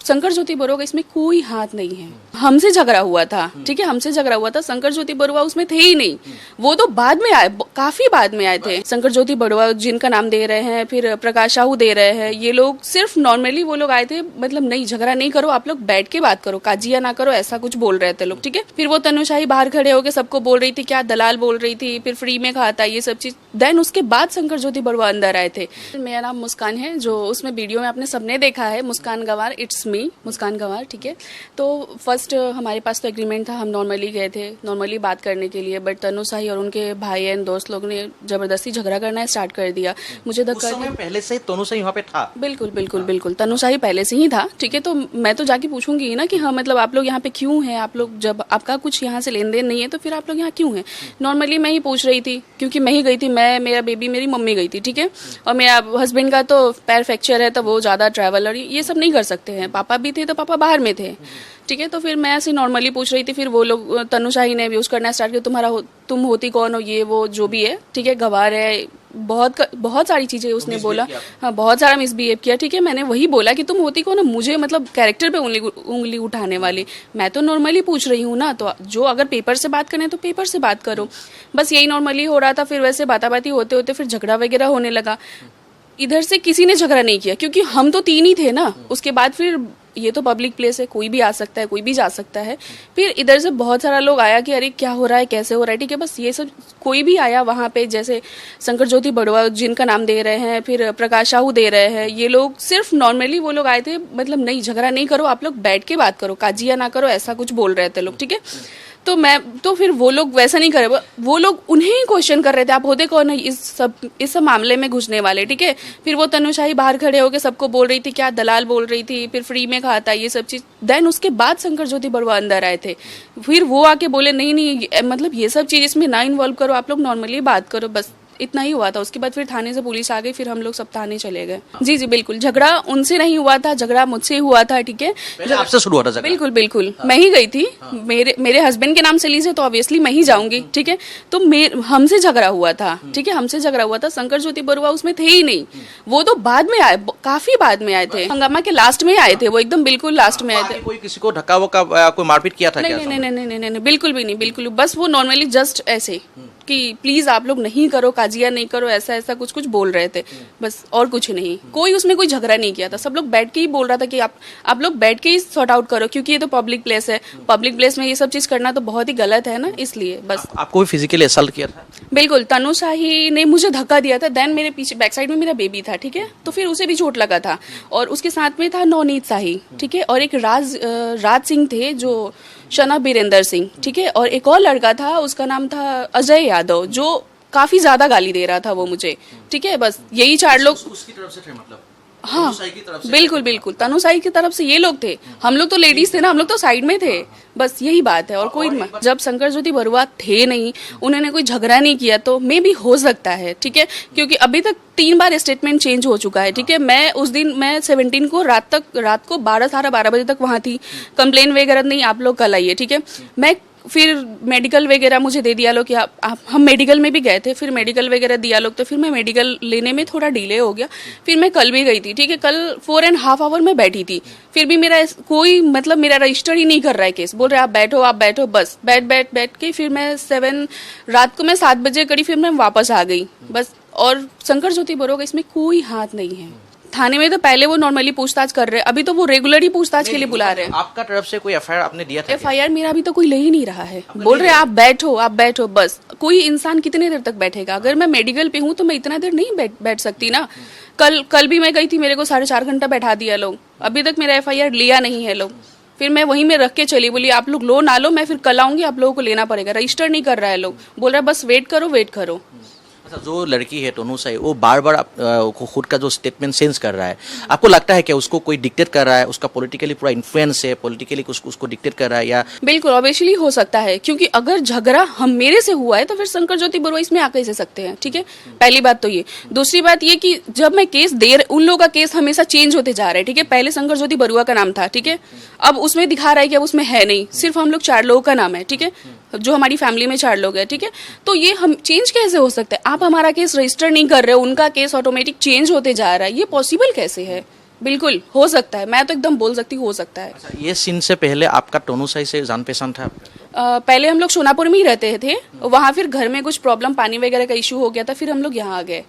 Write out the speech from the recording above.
शंकर ज्योति बरुआ का इसमें कोई हाथ नहीं है। हमसे झगड़ा हुआ था, ठीक है, हमसे झगड़ा हुआ था। शंकर ज्योति बरुआ उसमें थे ही नहीं, वो तो बाद में आए, काफी बाद में आए थे। शंकर ज्योति बरुआ जिनका नाम दे रहे हैं, फिर प्रकाश साहू दे रहे हैं, ये लोग सिर्फ नॉर्मली वो लोग आए थे, मतलब नहीं झगड़ा नहीं करो, आप लोग बैठ के बात करो, काजिया ना करो, ऐसा कुछ बोल रहे थे लोग, ठीक है। फिर वो तनुशाही बाहर खड़े होकर सबको बोल रही थी क्या दलाल बोल रही थी, फिर फ्री में खाता ये सब चीज। देन उसके बाद शंकर ज्योति बरुआ अंदर आए थे। मेरा नाम मुस्कान है, जो उसमें वीडियो में आपने सबने देखा है, मुस्कान गंवार, इट्स मी मुस्कान गंवार, ठीक है। तो फर्स्ट हमारे पास तो एग्रीमेंट था, हम नॉर्मली गए थे नॉर्मली बात करने के लिए, बट तनुशाही और उनके भाई एंड दोस्त लोग ने जबरदस्ती झगड़ा करना स्टार्ट कर दिया। मुझे धक्का पहले से तनुशाही वहाँ पे था? बिल्कुल बिल्कुल बिल्कुल, तनुशाही पहले से ही था, ठीक है। तो मैं तो जाके पूछूंगी ना कि हाँ मतलब आप लोग यहाँ पे क्यों हैं, आप लोग जब आपका कुछ यहाँ से लेन देन नहीं है तो फिर आप लोग यहाँ क्यों हैं। नॉर्मली मैं ही पूछ रही थी, क्योंकि मैं ही गई थी, मैं, मेरा बेबी, मेरी मम्मी गई थी, ठीक है। और मेरा हस्बैंड का तो पैर फ्रैक्चर है, तो वो ज्यादा ट्रैवल और ये सब नहीं कर सकते हैं। पापा भी थे तो पापा बाहर में थे, ठीक है। तो फिर मैं ऐसे नॉर्मली पूछ रही थी, फिर वो लोग तनुशाही ने यूज करना स्टार्ट किया, तुम होती कौन हो, ये वो जो भी है, ठीक है, गवार है, बहुत सारी चीजें उसने बोला, हाँ बहुत सारा मिसबिहेव किया, ठीक है। मैंने वही बोला कि तुम होती कौन हो, मुझे मतलब कैरेक्टर पे उंगली उठाने वाली, मैं तो नॉर्मली पूछ रही हूँ ना, तो जो अगर पेपर से बात करने तो पेपर से बात करो, बस यही नॉर्मली हो रहा था। फिर वैसे बाताबाती होते होते फिर झगड़ा वगैरह होने लगा। इधर से किसी ने झगड़ा नहीं किया, क्योंकि हम तो 3 ही थे ना। उसके बाद फिर ये तो पब्लिक प्लेस है, कोई भी आ सकता है, कोई भी जा सकता है। फिर इधर से बहुत सारा लोग आया कि अरे क्या हो रहा है, कैसे हो रहा है, ठीक है। बस ये सब कोई भी आया वहाँ पे, जैसे शंकर ज्योति बरुआ जिनका नाम दे रहे हैं, फिर प्रकाश साहू दे रहे हैं, ये लोग सिर्फ नॉर्मली वो लोग आए थे, मतलब नहीं झगड़ा नहीं करो, आप लोग बैठ के बात करो, काजिया ना करो, ऐसा कुछ बोल रहे थे लोग, ठीक है। तो फिर वो लोग वैसा नहीं करे, वो लोग उन्हें ही क्वेश्चन कर रहे थे, आप होते कौन है इस सब मामले में घुसने वाले, ठीक है। फिर वो तनुशाही बाहर खड़े होकर सबको बोल रही थी क्या दलाल बोल रही थी, फिर फ्री में खाता ये सब चीज। देन उसके बाद शंकर ज्योति बरुआ अंदर आए थे। फिर वो आके बोले नहीं मतलब ये सब चीज इसमें ना इन्वॉल्व करो, आप लोग नॉर्मली बात करो, बस इतना ही हुआ था। उसके बाद फिर थाने से पुलिस आ गई, फिर हम लोग सब थाने चले गए। जी बिल्कुल, झगड़ा उनसे नहीं हुआ था, झगड़ा मुझसे हुआ था, ठीक है। आपसे शुरू हुआ था झगड़ा? बिल्कुल बिल्कुल, मैं ही गई थी। मेरे हस्बैंड के नाम से लीज है तो ऑब्वियसली मैं ही जाऊंगी, ठीक है। तो हमसे झगड़ा हुआ था, ठीक है, हमसे झगड़ा हुआ था। शंकर ज्योति बरुआ उसमें थे ही नहीं, वो तो बाद में आए, काफी बाद में आए थे, हंगामा के लास्ट में आए थे, वो एकदम बिल्कुल लास्ट में आए थे। कोई किसी को धक्का वक्का कोई मारपीट किया था? नहीं, बिल्कुल भी नहीं, बिल्कुल। बस वो नॉर्मली जस्ट ऐसे कि प्लीज आप लोग नहीं करो, काजिया नहीं करो, ऐसा कुछ बोल रहे थे, बस और कुछ नहीं। कोई उसमें कोई झगड़ा नहीं किया था, सब लोग बैठ के ही बोल रहा था कि आप लोग बैठ के ही सॉर्ट आउट करो, क्योंकि ये तो पब्लिक प्लेस है, पब्लिक प्लेस में ये सब चीज करना तो बहुत ही गलत है ना, इसलिए बस। आपको भी फिजिकली असल्ट किया था? बिल्कुल, तनुशाही ने मुझे धक्का दिया था। देन मेरे पीछे बैक साइड में मेरा बेबी था, ठीक है, तो फिर उसे भी चोट लगा था। और उसके साथ में था नवनीत शाही, ठीक है, और एक राज सिंह थे, जो शना बीरेंद्र सिंह, ठीक है, और एक और लड़का था, उसका नाम था अजय यादव, जो काफी ज्यादा गाली दे रहा था वो मुझे, ठीक है। बस यही 4 लोग उसकी तरफ से थे, मतलब हाँ बिल्कुल बिल्कुल, तनुशाही की तरफ से ये लोग थे। हम लोग तो लेडीज थे ना, हम लोग तो साइड में थे, बस यही बात है। और कोई जब शंकर ज्योति बरुआ थे नहीं, उन्होंने कोई झगड़ा नहीं किया, तो मे भी हो सकता है, ठीक है, क्योंकि अभी तक 3 बार स्टेटमेंट चेंज हो चुका है, ठीक है। मैं उस दिन 17 को रात को 12 बजे तक वहां थी। कंप्लेन वगैरह नहीं, आप लोग कल आइए, ठीक है। मैं फिर मेडिकल वगैरह मुझे दे दिया लोग कि हम मेडिकल में भी गए थे, फिर मेडिकल वगैरह दिया लोग, तो फिर मैं मेडिकल लेने में थोड़ा डिले हो गया। फिर मैं कल भी गई थी, ठीक है, कल 4.5 आवर में बैठी थी, फिर भी मेरा कोई मतलब मेरा रजिस्टर ही नहीं कर रहा है केस। बोल रहे आप बैठो, बस बैठ के फिर मैं रात को मैं 7 बजे करीब फिर मैं वापस आ गई, बस। और शंकर ज्योति बरुआ का इसमें कोई हाथ नहीं है। थाने में तो पहले वो नॉर्मली पूछताछ कर रहे हैं, अभी तो वो रेगुलरली पूछताछ के लिए बुला रहे हैं। आपका तरफ से कोई एफआईआर आपने दिया था? एफआईआर मेरा अभी तो कोई ले ही नहीं रहा है। बोल रहे आप बैठो, बस। कोई इंसान कितने देर तक बैठेगा? अगर मैं मेडिकल पे हूँ तो मैं इतना देर नहीं बैठ सकती ना। कल भी मैं गई थी, मेरे को 4.5 घंटा बैठा दिया लोग, अभी तक मेरा एफआईआर लिया नहीं है लोग। फिर मैं वहीं में रख के चली, बोली आप लोग लो ना लो, मैं फिर कल आऊंगी, आप लोगों को लेना पड़ेगा। रजिस्टर नहीं कर रहा है लोग, बोल रहा है बस वेट करो। अच्छा, जो लड़की है तनुशाही, वो बार बार खुद का जो स्टेटमेंट चेंज कर रहा है, आपको लगता है कि उसको कोई डिक्टेट कर रहा है, उसका पॉलिटिकली पूरा इन्फ्लुएंस है, पॉलिटिकली उसको डिक्टेट कर रहा है? या बिल्कुल ऑब्वियसली हो सकता है, क्योंकि अगर झगड़ा हम मेरे से हुआ है तो फिर शंकर ज्योति बरुआ इसमें आके से सकते हैं, ठीक है। पहली बात तो ये। दूसरी बात ये कि जब मैं केस उन लोगों का केस हमेशा चेंज होते जा रहा है, ठीक है। पहले शंकर ज्योति बरुआ का नाम था, ठीक है, अब उसमें दिखा रहा है कि अब उसमें है नहीं, सिर्फ हम लोग 4 लोगों का नाम है, ठीक है, जो हमारी फैमिली में 4 लोग हैं, ठीक है। तो ये हम चेंज कैसे हो सकता है? आप हमारा केस रजिस्टर नहीं कर रहे हो, उनका केस ऑटोमेटिक चेंज होते जा रहा है, ये पॉसिबल कैसे है? बिल्कुल हो सकता है, मैं तो एकदम बोल सकती हूँ हो सकता है। अच्छा, ये सीन से पहले आपका टोनूसाई से जान पहचान था आपका? पहले हम लोग सोनापुर में ही रहते थे, वहाँ फिर घर में कुछ प्रॉब्लम पानी वगैरह का इशू हो गया था, फिर हम लोग यहाँ आ गए।